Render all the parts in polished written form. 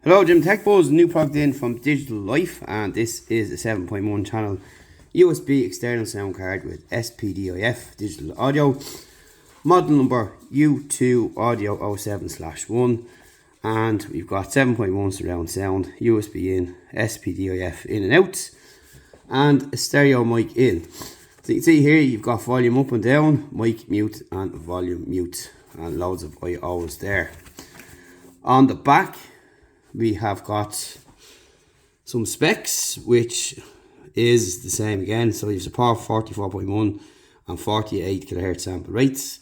Hello, Jim Tech Buzz, new plugged in from DigitalLife, and this is a 7.1 channel USB external sound card with SPDIF digital audio, model number U2AUDIO7-1, and we've got 7.1 surround sound, USB in, SPDIF in and out, and a stereo mic in. So you can see here you've got volume up and down, mic mute and volume mute, and loads of I/Os there. On the back we have got some specs, which is the same again. So you support 44.1 and 48 kHz sample rates,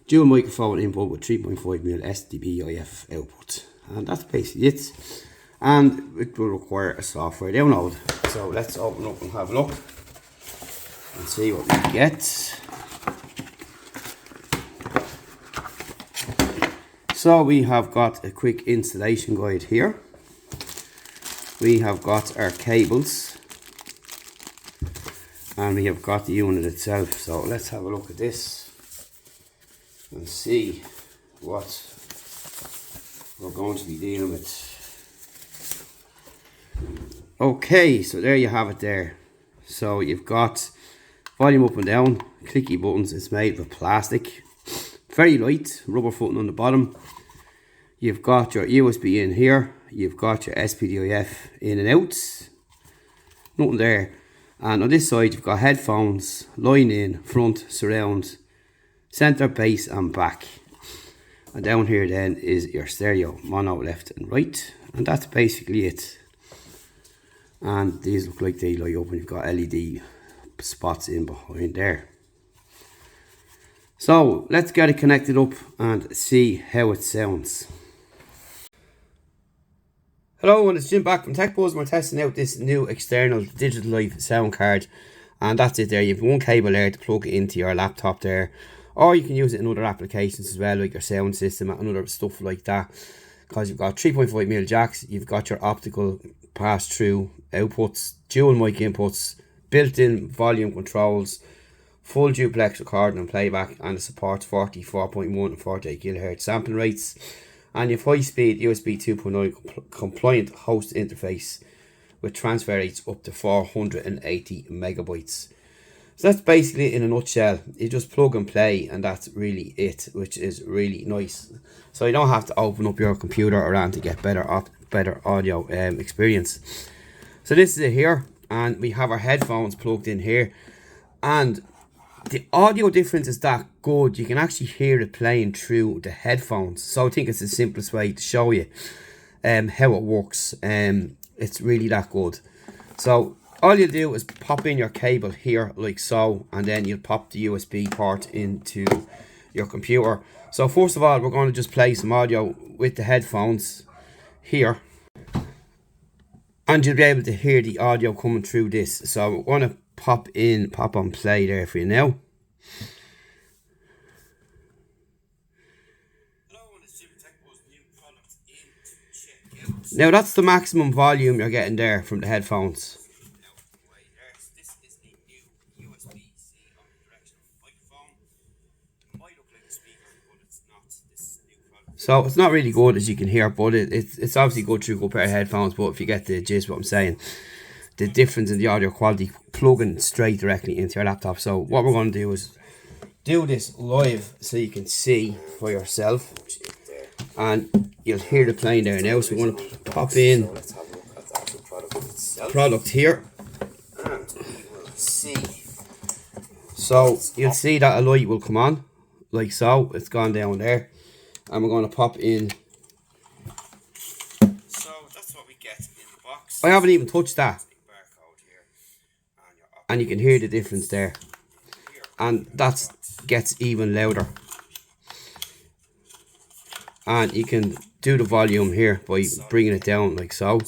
dual microphone input with 3.5mm SDBIF output, and that's basically it. And it will require a software download. So let's open up and have a look and see what we get. So we have got a quick installation guide here. We have got our cables, and we have got the unit itself. So let's have a look at this and see what we're going to be dealing with. Okay, so there you have it there. So you've got volume up and down, clicky buttons. It's made of plastic, very light, rubber footing on the bottom. You've got your USB in here, you've got your SPDIF in and out, nothing there. And on this side you've got headphones, line in, front, surround, center, bass and back. And down here then is your stereo, mono left and right, and that's basically it. And these look like they light up, and you've got LED spots in behind there. So let's get it connected up and see how it sounds. Hello, and it's Jim back from Tech Buzz. We're testing out this new external DigitalLife sound card, and that's it there. You have one cable there to plug it into your laptop there, or you can use it in other applications as well, like your sound system and other stuff like that, because you've got 3.5mm jacks, you've got your optical pass-through outputs, dual mic inputs, built-in volume controls, full duplex recording and playback, and it supports 44.1 and 48 kHz sampling rates. And you have high-speed USB 2.0 compliant host interface with transfer rates up to 480 megabytes. So that's basically it in a nutshell. You just plug and play, and that's really it, which is really nice. So you don't have to open up your computer around to get better audio experience. So this is it here, and we have our headphones plugged in here, and the audio difference is that good. You can actually hear it playing through the headphones. So I think it's the simplest way to show you how it works. It's really that good. So all you do is pop in your cable here like so, and then you'll pop the USB port into your computer. So first of all, we're going to just play some audio with the headphones here, and you'll be able to hear the audio coming through this. So we're going to pop on play there for you now. Now that's the maximum volume you're getting there from the headphones. So it's not really good, as you can hear, but it's obviously good through a good pair of headphones. But if you get the gist of what I'm saying, the difference in the audio quality plugging straight directly into your laptop. So what we're going to do is do this live so you can see for yourself, and you'll hear the playing there now. So we're going to pop in product here, and you will see. So you'll see that a light will come on like so. It's gone down there, and we're going to pop in. So that's what we get in the box. I haven't even touched that, and you can hear the difference there, and that gets even louder. And you can do the volume here by bringing it down like so,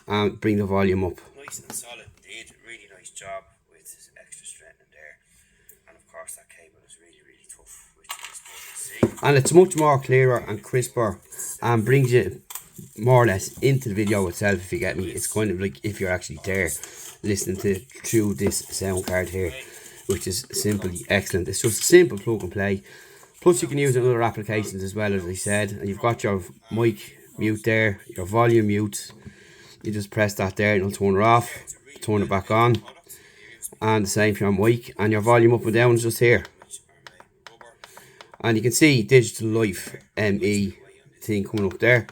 and bring the volume up. Nice and solid indeed. Really nice job with extra strength in there, and of course that cable is really tough, which is good to see. And it's much more clearer and crisper, and brings you more or less into the video itself, if you get me. It's kind of like if you're actually there listening to through this sound card here, which is simply excellent. It's just a simple plug and play. Plus you can use it in other applications as well, as I said. And you've got your mic mute there, your volume mute. You just press that there and it'll turn it off, turn it back on. And the same for your mic, and your volume up and down is just here. And you can see DigitalLife ME thing coming up there.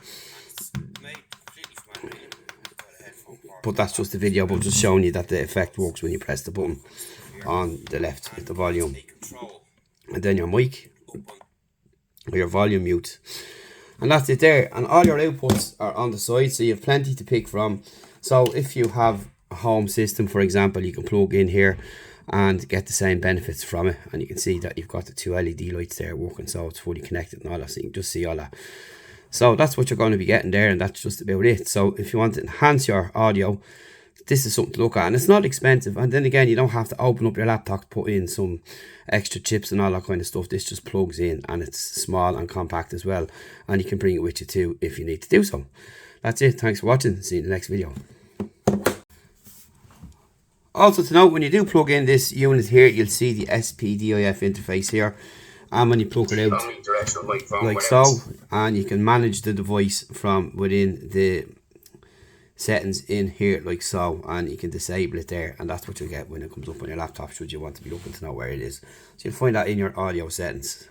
But that's just the video, but just showing you that the effect works when you press the button on the left with the volume. And then your mic, or your volume mute. And that's it there. And all your outputs are on the side, so you have plenty to pick from. So if you have a home system, for example, you can plug in here and get the same benefits from it. And you can see that you've got the 2 LED lights there working, so it's fully connected and all that, so you can just see all that. So that's what you're going to be getting there, and that's just about it. So if you want to enhance your audio, this is something to look at, and it's not expensive. And then again, you don't have to open up your laptop to put in some extra chips and all that kind of stuff. This just plugs in, and it's small and compact as well, and you can bring it with you too if you need to do so. That's it. Thanks for watching. See you in the next video. Also to note, when you do plug in this unit here, you'll see the SPDIF interface here, and when you plug it out like so, and you can manage the device from within the settings in here like so, and you can disable it there, and that's what you'll get when it comes up on your laptop should you want to be looking to know where it is. So you'll find that in your audio settings.